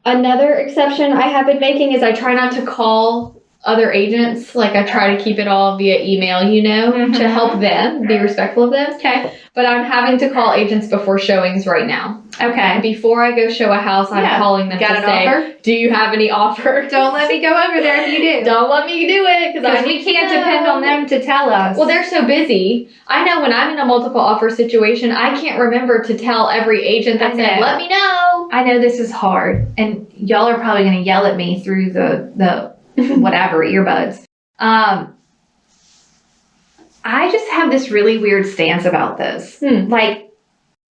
Another exception I have been making is I try not to call other agents. Like, I try to keep it all via email, to help them, be respectful of them. Okay. But I'm having to call agents before showings right now. Okay. Before I go show a house, I'm calling them Got to an say, offer? do you have any offers? Don't let me go over there if you do. Don't let me do it Because we can't depend on them to tell us. Well, they're so busy. I know when I'm in a multiple offer situation, I can't remember to tell every agent that said, let me know. I know this is hard, and y'all are probably going to yell at me through the whatever earbuds. I just have this really weird stance about this. Like,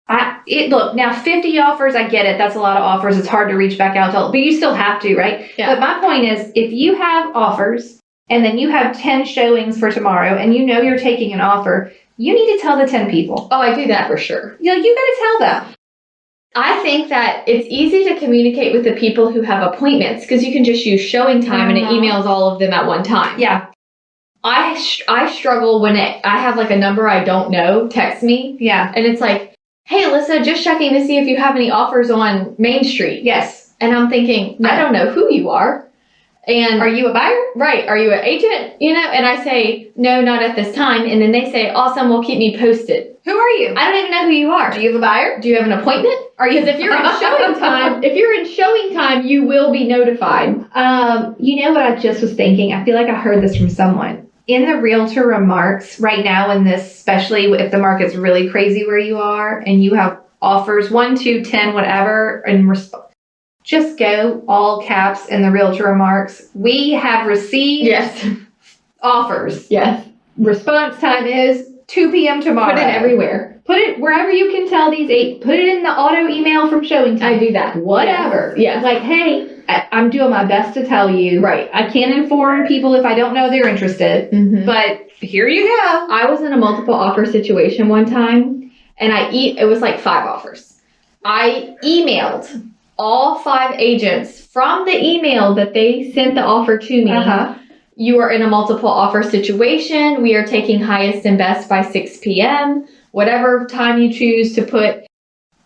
look, now 50 offers, I get it. That's a lot of offers. It's hard to reach back out to, but you still have to, right? Yeah. But my point is, if you have offers and then you have 10 showings for tomorrow and you know you're taking an offer, you need to tell the 10 people. Oh, I do that for sure. You got to tell them. I think that it's easy to communicate with the people who have appointments because you can just use showing time and it emails all of them at one time. Yeah. I struggle when I have like a number I don't know text me. Yeah. And it's like, hey, Alyssa, just checking to see if you have any offers on Main Street. Yes. And I'm thinking, No. I don't know who you are. And Are you a buyer? right, are you an agent? And I say, no, not at this time. And then they say, awesome, well, keep me posted. Who are you? I don't even know who you are. Do you have a buyer? Do you have an appointment? Because if you're in showing time, you will be notified. You know what I just was thinking? I feel like I heard this from someone. In the realtor remarks right now in this, especially if the market's really crazy where you are and you have offers 1, 2, 10, whatever, and just go all caps in the realtor remarks. We have received offers. Yes. Response time is 2 p.m. tomorrow. Put it everywhere. Put it wherever you can tell these 8. Put it in the auto email from showing time. I do that. Whatever. Yes. Like, hey, I'm doing my best to tell you. Right. I can't inform people if I don't know they're interested. Mm-hmm. But here you go. I was in a multiple offer situation one time, and it was like 5 offers. I emailed all 5 agents from the email that they sent the offer to me. You are in a multiple offer situation. We are taking highest and best by 6 p.m., whatever time you choose to put.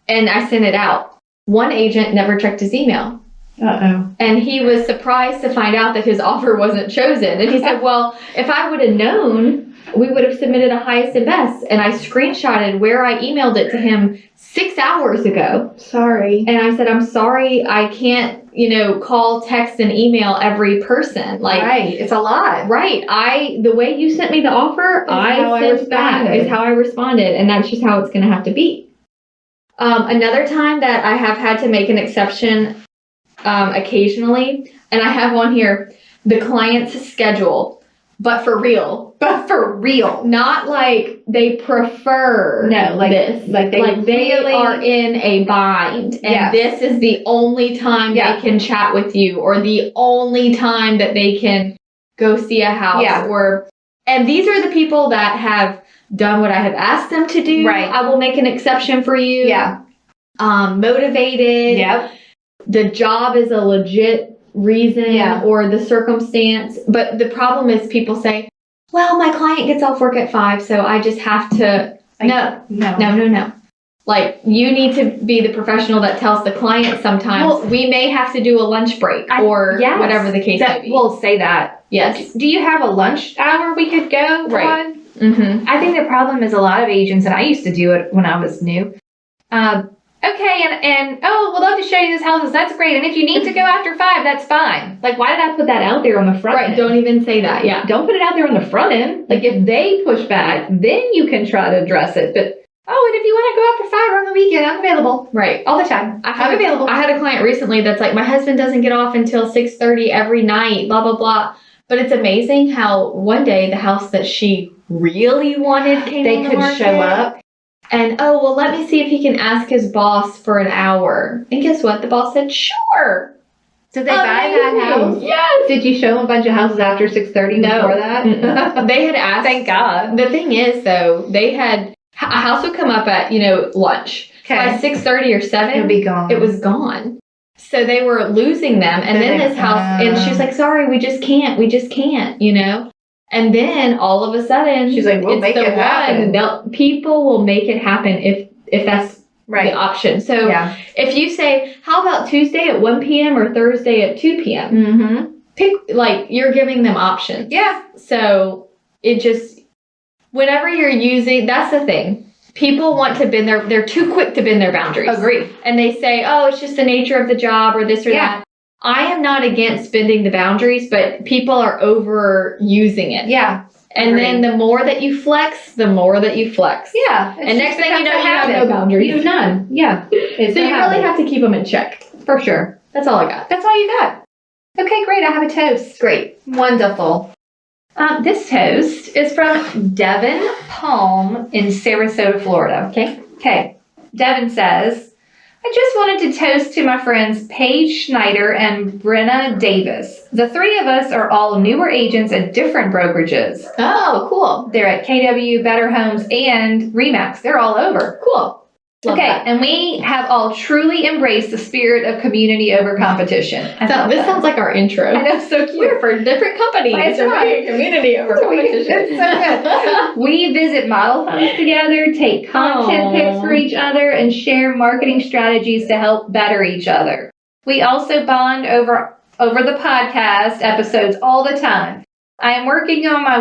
And I sent it out. One agent never checked his email. Uh-oh. And he was surprised to find out that his offer wasn't chosen. And he said, well, if I would have known, we would have submitted a highest and best. And I screenshotted where I emailed it to him 6 hours ago. Sorry. And I said, I'm sorry, I can't, call, text, and email every person. Like, right. It's a lot. right. The way you sent me the offer, I sent back is how I responded. And that's just how it's going to have to be. Another time that I have had to make an exception occasionally, and I have one here, the client's schedule, but for real. But for real. Not like they prefer this. Like they really are in a bind. And this is the only time they can chat with you, or the only time that they can go see a house. Yeah. And these are the people that have done what I have asked them to do. Right. I will make an exception for you. Yeah. Motivated. Yep. The job is a legit reason or the circumstance. But the problem is people say, well, my client gets off work at 5, so I just have to. No. Like, you need to be the professional that tells the client sometimes we may have to do a lunch break or whatever the case may be. We'll say that. Yes. Do you have a lunch hour we could go on? Mm-hmm. I think the problem is a lot of agents, and I used to do it when I was new. Okay, and we'd love to show you this house. That's great. And if you need to go after 5, that's fine. Like, why did I put that out there on the front end? Don't even say that. Yeah. Don't put it out there on the front end. Like, if they push back, then you can try to address it. But, and if you want to go after 5 on the weekend, I'm available. Right. All the time. I'm available. I had a client recently that's like, my husband doesn't get off until 6:30 every night, blah, blah, blah. But it's amazing how one day the house that she really wanted came on the market. Show up. And, let me see if he can ask his boss for an hour. And guess what? The boss said, sure. Did they buy that house? Yes. Did you show them a bunch of houses after 6:30 before that? They had asked. Thank God. The thing is, though, they had a house would come up at, lunch. by 6:30 or 7, It'll be gone. it was gone. So they were losing them. And then this house, and she's like, sorry, we just can't, you know? And then all of a sudden, She's like, we'll it's make the it happen. People will make it happen if that's the option. So if you say, how about Tuesday at 1 p.m. or Thursday at 2 p.m.? Mm-hmm. Pick, like, you're giving them options. Yeah. So it just, whenever you're using, that's the thing. People want to bend they're too quick to bend their boundaries. Agree. And they say, oh, it's just the nature of the job or this or that. I am not against bending the boundaries, but people are overusing it. Yeah. And then the more that you flex, the more that you flex. Yeah. And next thing you know, you have no boundaries. You have none. Yeah. So you really have to keep them in check. For sure. That's all I got. That's all you got. Okay, great. I have a toast. Great. Wonderful. This toast is from Devin Palm in Sarasota, Florida. Okay. Devin says, I just wanted to toast to my friends Paige Schneider and Brenna Davis. The three of us are all newer agents at different brokerages. Oh, cool. They're at KW, Better Homes, and RE/MAX. They're all over. Cool. Love that. And we have all truly embraced the spirit of community over competition. This sounds like our intro. I know, so cute. We're for different companies. That's right. Community over competition. It's so good. We visit model homes together, take content picks for each other, and share marketing strategies to help better each other. We also bond over the podcast episodes all the time. I am working my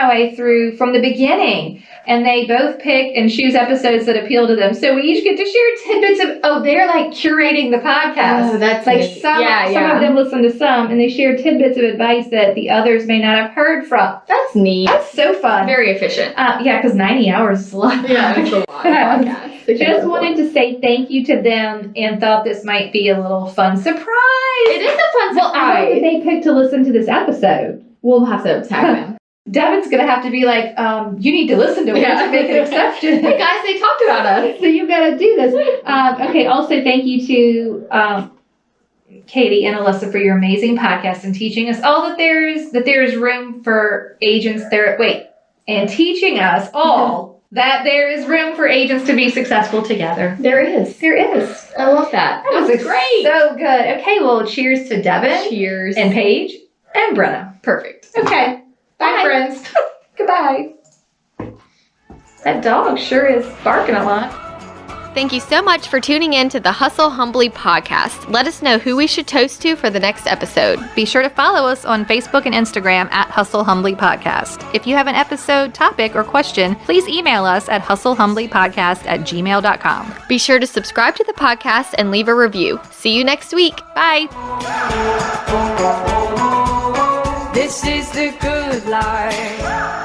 way through from the beginning, and they both pick and choose episodes that appeal to them. So we each get to share tidbits of, they're like curating the podcast. Oh, that's like neat. some of them listen to some, and they share tidbits of advice that the others may not have heard from. That's neat. That's so fun. Very efficient. Because 90 hours is a lot. Yeah, it's a lot of podcasts. Just wanted to say thank you to them and thought this might be a little fun surprise. It is a fun surprise. Well, I hope that they picked to listen to this episode. We'll have to tag them. Devin's going to have to be like, you need to listen to it to make an exception. Hey guys, they talked about us. So you've got to do this. Okay, also thank you to Katy and Alissa for your amazing podcast and teaching us all that there is room for agents there. And teaching us all that there is room for agents to be successful together. There is. There is. I love that. That was great. So good. Okay, well, cheers to Devin. Cheers. And Paige. And Brenna. Perfect. Okay. Bye, friends. Goodbye. That dog sure is barking a lot. Thank you so much for tuning in to the Hustle Humbly podcast. Let us know who we should toast to for the next episode. Be sure to follow us on Facebook and Instagram at Hustle Humbly Podcast. If you have an episode, topic, or question, please email us at hustlehumblypodcast@gmail.com. Be sure to subscribe to the podcast and leave a review. See you next week. Bye. This is the good life.